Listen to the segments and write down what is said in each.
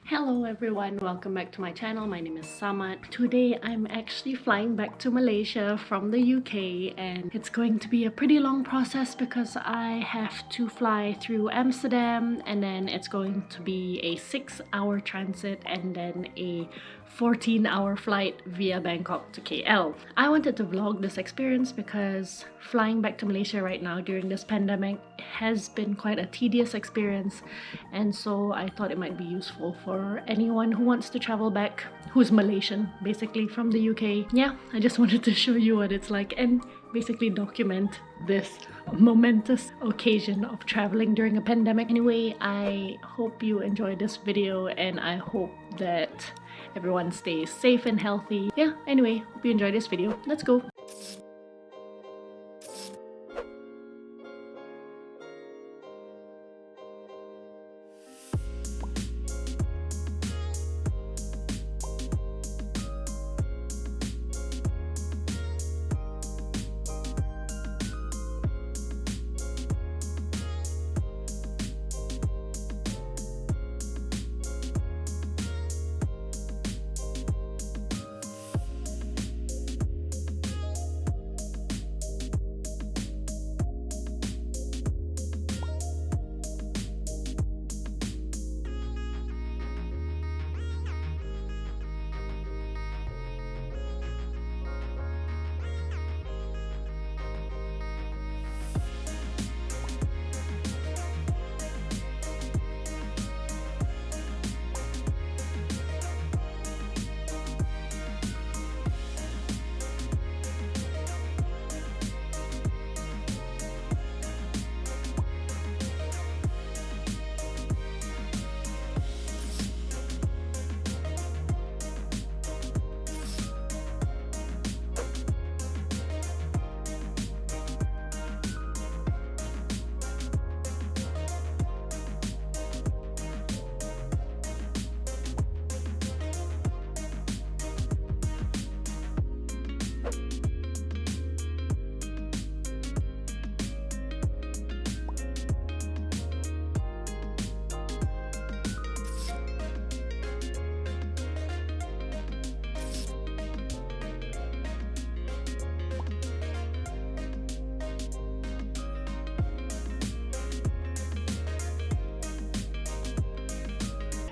Hello everyone, welcome back to my channel. My name is Samad. Today I'm actually flying back to Malaysia from the UK and it's going to be a pretty long process because I have to fly through Amsterdam and then it's going to be a 6-hour transit and then a 14-hour flight via Bangkok to KL. I wanted to vlog this experience because flying back to Malaysia right now during this pandemic has been quite a tedious experience, and so I thought it might be useful for anyone who wants to travel back who's Malaysian, basically from the UK. Yeah, I just wanted to show you what it's like and basically document this momentous occasion of traveling during a pandemic. Anyway, I hope you enjoyed this video and I hope that everyone stays safe and healthy. Yeah, anyway, hope you enjoyed this video. Let's go!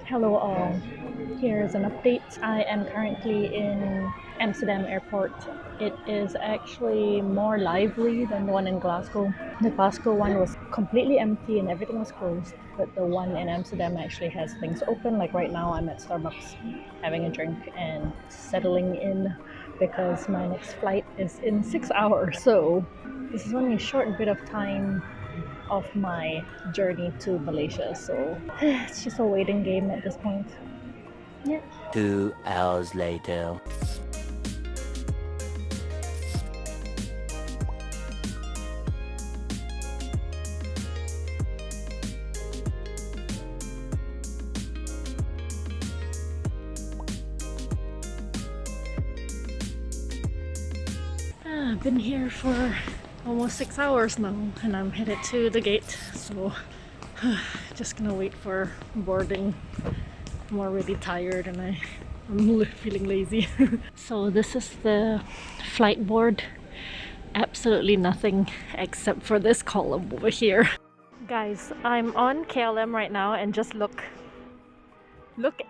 Hello all, here's an update. I am currently in Amsterdam airport. It is actually more lively than the one in Glasgow. The Glasgow one was completely empty and everything was closed, but the one in Amsterdam actually has things open. Like right now I'm at Starbucks having a drink and settling in because my next flight is in 6 hours. So this is only a short bit of time of my journey to Malaysia, so it's just a waiting game at this point. Yeah. 2 hours later. I've been here for almost 6 hours now and I'm headed to the gate, so just gonna wait for boarding. I'm already tired and I'm feeling lazy. So this is the flight board. Absolutely nothing except for this column over here. Guys, I'm on KLM right now and just look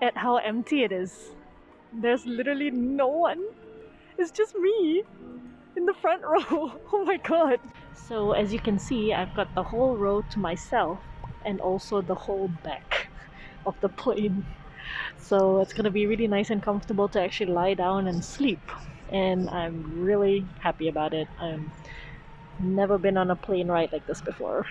at how empty it is. There's literally no one. It's just me in the front row. Oh my god. So as you can see, I've got the whole row to myself and also the whole back of the plane. So it's gonna be really nice and comfortable to actually lie down and sleep. And I'm really happy about it. I've never been on a plane ride like this before.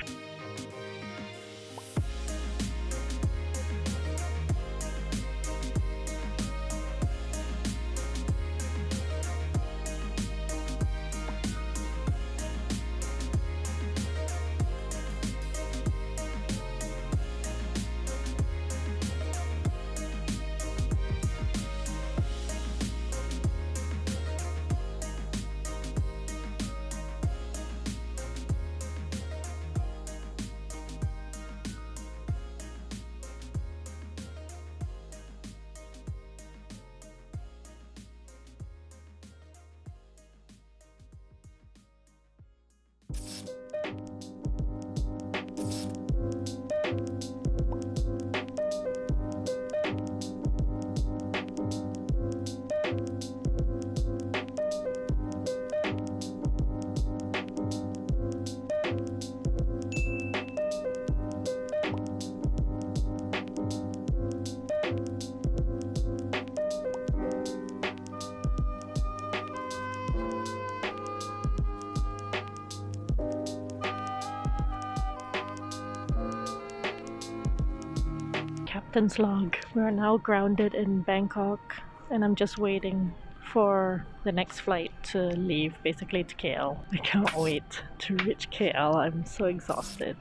Captain's log. We are now grounded in Bangkok and I'm just waiting for the next flight to leave, basically to KL. I can't wait to reach KL. I'm so exhausted.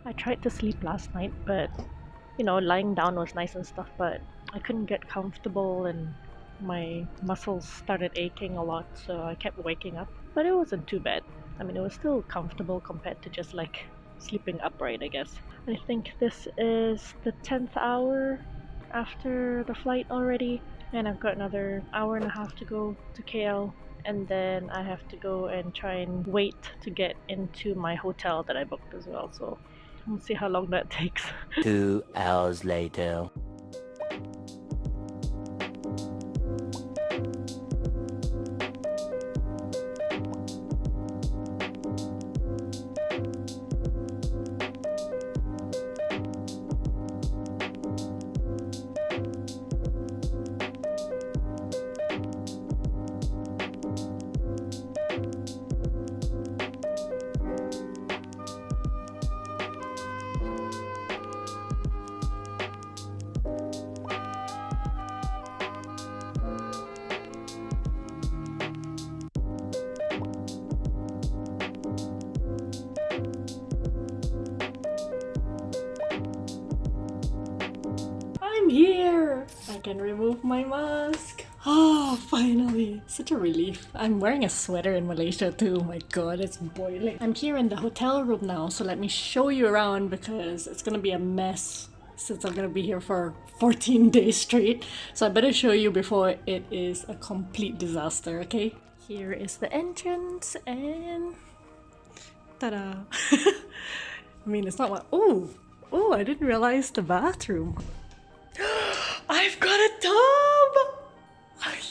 I tried to sleep last night, but you know, lying down was nice and stuff, but I couldn't get comfortable and my muscles started aching a lot, so I kept waking up. But it wasn't too bad. I mean, it was still comfortable compared to just like sleeping upright, I guess. I think this is the 10th hour after the flight already, and I've got another hour and a half to go to KL, and then I have to go and try and wait to get into my hotel that I booked as well, so we'll see how long that takes. 2 hours later. I'm here! I can remove my mask. Oh, finally. Such a relief. I'm wearing a sweater in Malaysia too. My god, it's boiling. I'm here in the hotel room now, so let me show you around because it's gonna be a mess since I'm gonna be here for 14 days straight. So I better show you before it is a complete disaster, okay? Here is the entrance and... ta-da! I mean, it's not what... Oh! Oh, I didn't realize the bathroom. I've got a tub!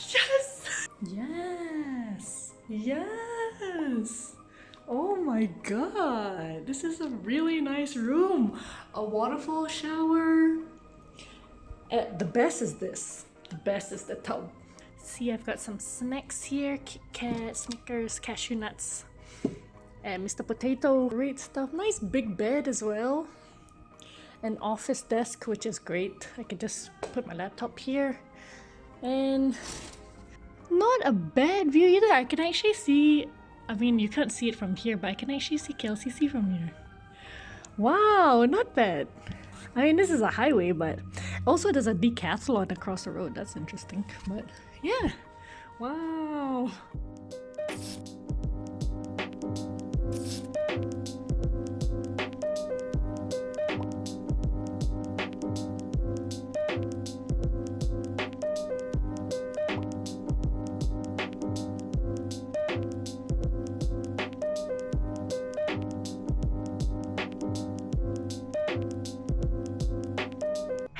Yes! Yes! Yes! Oh my god! This is a really nice room! A waterfall shower. The best is this. The best is the tub. See, I've got some snacks here. Kit Kat, Snickers, cashew nuts. And Mr. Potato. Great stuff. Nice big bed as well. An office desk, which is great. I could just put my laptop here. And not a bad view either. I can actually see, I mean, you can't see it from here, but I can actually see KLCC from here. Wow, not bad. I mean, this is a highway, but also there's a decathlon across the road. That's interesting, but yeah. Wow.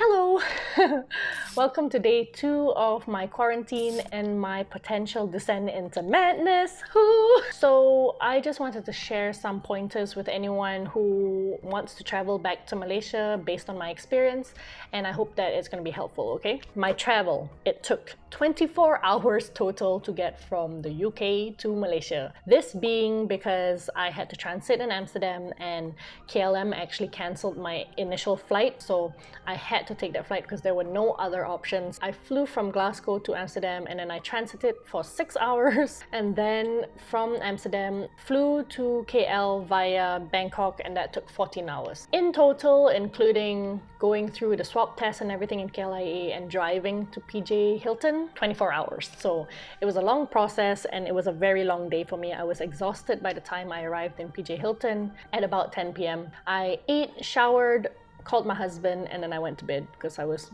Hello! Welcome to day 2 of my quarantine and my potential descent into madness. So I just wanted to share some pointers with anyone who wants to travel back to Malaysia based on my experience, and I hope that it's going to be helpful, okay? My travel, it took 24 hours total to get from the UK to Malaysia. This being because I had to transit in Amsterdam and KLM actually cancelled my initial flight, so I had to take that flight because there were no other options. I flew from Glasgow to Amsterdam and then I transited for 6 hours, and then from Amsterdam flew to KL via Bangkok, and that took 14 hours. In total, including going through the swab test and everything in KLIA and driving to PJ Hilton, 24 hours. So it was a long process and it was a very long day for me. I was exhausted by the time I arrived in PJ Hilton at about 10 p.m. I ate, showered, called my husband, and then I went to bed because I was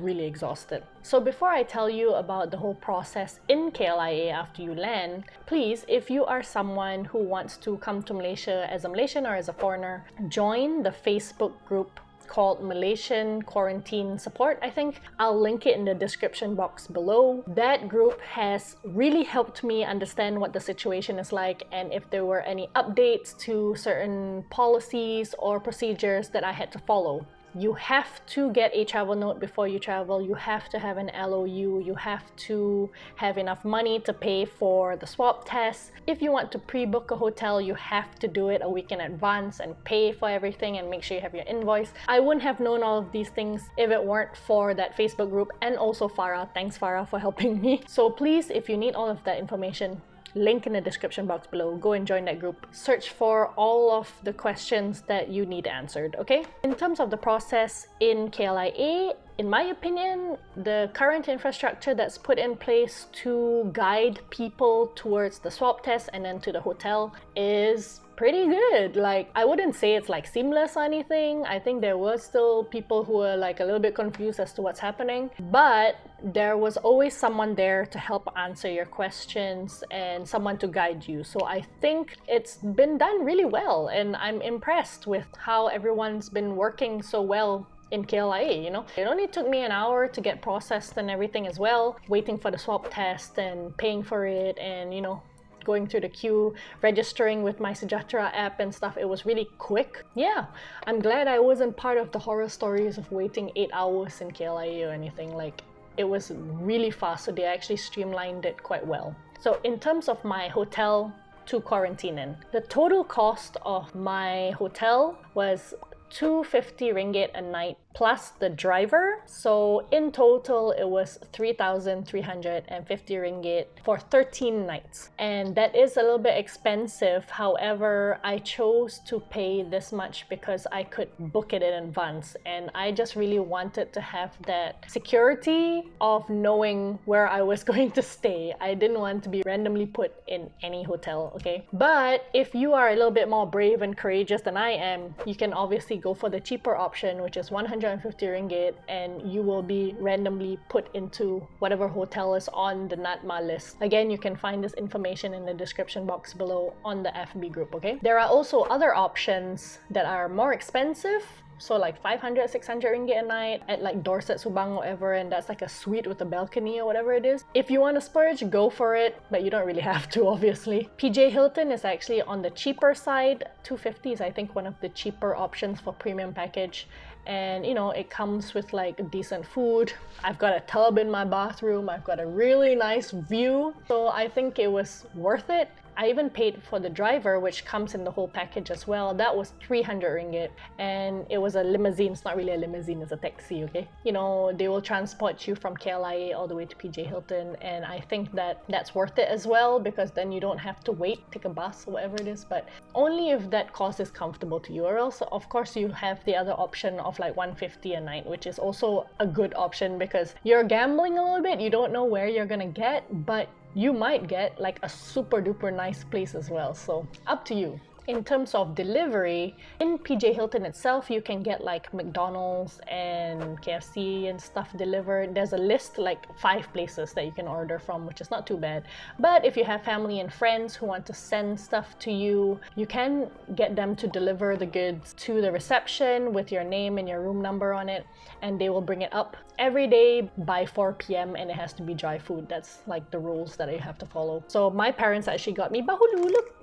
really exhausted. So before I tell you about the whole process in KLIA after you land, please, if you are someone who wants to come to Malaysia as a Malaysian or as a foreigner, join the Facebook group called Malaysian Quarantine Support, I think. I'll link it in the description box below. That group has really helped me understand what the situation is like and if there were any updates to certain policies or procedures that I had to follow. you have to get a travel note before you travel. You have to have an LOU. You have to have enough money to pay for the swab test. If you want to pre-book a hotel, you have to do it a week in advance and pay for everything and make sure you have your invoice. I wouldn't have known all of these things if it weren't for that Facebook group and also Farah. Thanks Farah for helping me. So please, if you need all of that information, link in the description box below. Go and join that group. Search for all of the questions that you need answered, okay? In terms of the process in KLIA, in my opinion, the current infrastructure that's put in place to guide people towards the swab test and then to the hotel is pretty good. Like, I wouldn't say it's like seamless or anything. I think there were still people who were like a little bit confused as to what's happening, but there was always someone there to help answer your questions and someone to guide you. So I think it's been done really well, and I'm impressed with how everyone's been working so well in KLIA, you know? It only took me an hour to get processed and everything as well, waiting for the swab test and paying for it and, you know, going through the queue, registering with my Sejahtera app and stuff. It was really quick. Yeah, I'm glad I wasn't part of the horror stories of waiting 8 hours in KLIA or anything. Like, it was really fast, so they actually streamlined it quite well. So in terms of my hotel to quarantine in, the total cost of my hotel was 250 ringgit a night plus the driver. So in total, it was 3,350 ringgit for 13 nights. And that is a little bit expensive. However, I chose to pay this much because I could book it in advance. And I just really wanted to have that security of knowing where I was going to stay. I didn't want to be randomly put in any hotel, okay? But if you are a little bit more brave and courageous than I am, you can obviously go for the cheaper option, which is 150 ringgit, and you will be randomly put into whatever hotel is on the NATMA list. Again, you can find this information in the description box below on the FB group, okay? There are also other options that are more expensive. So like 500, 600 ringgit a night at like Dorset, Subang, whatever, and that's like a suite with a balcony or whatever it is. If you want to splurge, go for it, but you don't really have to, obviously. PJ Hilton is actually on the cheaper side. 250 is, I think, one of the cheaper options for premium package. And you know, it comes with like decent food. I've got a tub in my bathroom. I've got a really nice view. So I think it was worth it. I even paid for the driver, which comes in the whole package as well. That was 300 ringgit, and it was a limousine. It's not really a limousine, it's a taxi, okay? You know, they will transport you from KLIA all the way to PJ Hilton, and I think that that's worth it as well, because then you don't have to wait, take a bus or whatever it is, but only if that cost is comfortable to you. Or else, of course, you have the other option of like 150 a night, which is also a good option because you're gambling a little bit. You don't know where you're gonna get, but you might get like a super duper nice place as well. So up to you. In terms of delivery, in PJ Hilton itself, you can get like McDonald's and KFC and stuff delivered. There's a list, like 5 places that you can order from, which is not too bad. But if you have family and friends who want to send stuff to you, you can get them to deliver the goods to the reception with your name and your room number on it, and they will bring it up every day by 4 p.m. and it has to be dry food. That's like the rules that I have to follow. So my parents actually got me bahulu, look!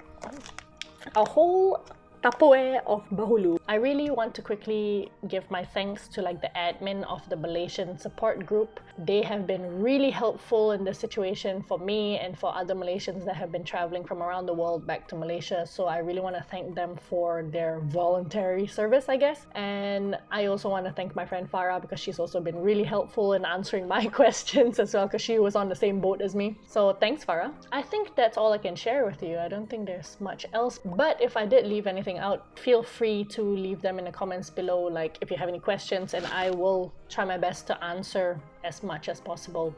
A whole Tupperware of bahulu. I really want to quickly give my thanks to like the admin of the Malaysian support group. They have been really helpful in this situation for me and for other Malaysians that have been traveling from around the world back to Malaysia. So I really want to thank them for their voluntary service, I guess. And I also want to thank my friend Farah because she's also been really helpful in answering my questions as well, because she was on the same boat as me. So thanks, Farah. I think that's all I can share with you. I don't think there's much else, but if I did leave anything out, feel free to leave them in the comments below, like if you have any questions, and I will try my best to answer as much as possible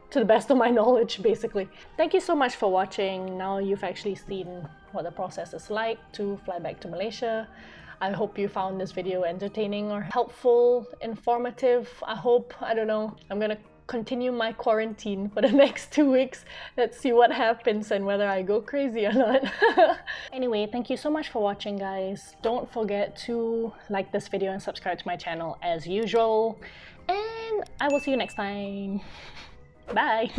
to the best of my knowledge, basically. Thank you so much for watching. Now you've actually seen what the process is like to fly back to Malaysia. I hope you found this video entertaining or helpful, informative. I hope, I don't know, I'm gonna continue my quarantine for the next 2 weeks. Let's see what happens and whether I go crazy or not. Anyway, thank you so much for watching, guys. Don't forget to like this video and subscribe to my channel as usual. And I will see you next time. Bye!